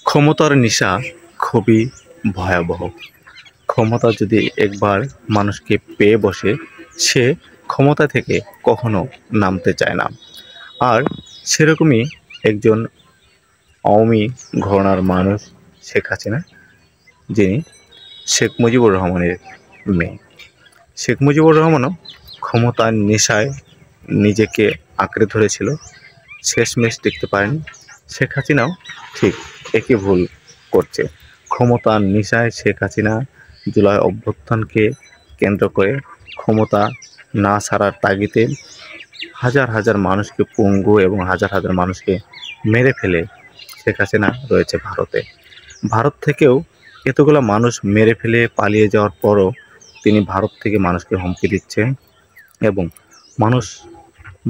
ক্ষমতার নেশা খুবই ভয়াবহ। ক্ষমতা যদি একবার মানুষকে পেয়ে বসে, সে ক্ষমতা থেকে কখনো নামতে চায় না। আর সেরকমই একজন আওয়ামী ঘরানার মানুষ শেখ হাসিনা, যিনি শেখ মুজিবুর রহমানের মেয়ে। শেখ মুজিবুর রহমানও ক্ষমতার নেশায় নিজেকে আঁকড়ে ধরেছিল, শেষমেশ টিকতে পারেনি। শেখ হাসিনাও ঠিক একই ভুল করছে। ক্ষমতার নেশায় শেখ হাসিনা জুলাই অভ্যুত্থানকে কেন্দ্র করে ক্ষমতা না ছাড়ার তাগিদে হাজার হাজার মানুষকে পঙ্গু এবং হাজার হাজার মানুষকে মেরে ফেলে শেখ হাসিনা রয়েছে ভারতে। ভারত থেকেও এতগুলো মানুষ মেরে ফেলে পালিয়ে যাওয়ার পরও তিনি ভারত থেকে মানুষকে হুমকি দিচ্ছেন এবং মানুষ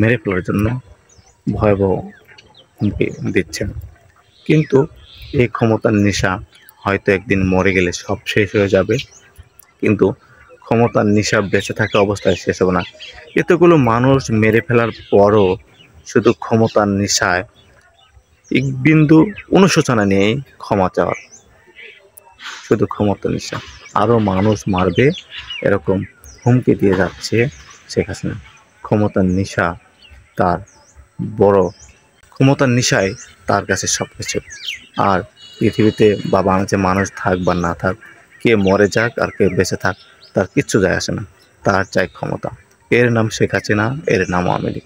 মেরে ফেলার জন্য ভয়াবহ হুমকি দিচ্ছেন। কিন্তু এই ক্ষমতার নেশা হয়তো একদিন মরে গেলে সব শেষ হয়ে যাবে, কিন্তু ক্ষমতার নেশা বেঁচে থাকা অবস্থায় শেষ হবে না। এতগুলো মানুষ মেরে ফেলার পরও শুধু ক্ষমতার নেশায় এক বিন্দু অনুশোচনা নেই ক্ষমা চাওয়ার, শুধু ক্ষমতার নেশা। আরও মানুষ মারবে এরকম হুমকি দিয়ে যাচ্ছে শেখ হাসিনা। ক্ষমতার নেশা তার বড়, ক্ষমতার নেশায় তার কাছে সব কিছু। আর পৃথিবীতে বা বাংলাদেশে মানুষ থাক বা না থাক, কে মরে যাক আর কে বেঁচে থাক, তার কিচ্ছু যায় আসে না। তার চাই ক্ষমতা। এর নাম শেখ হাসিনা, এর নাম আওয়ামী লীগ।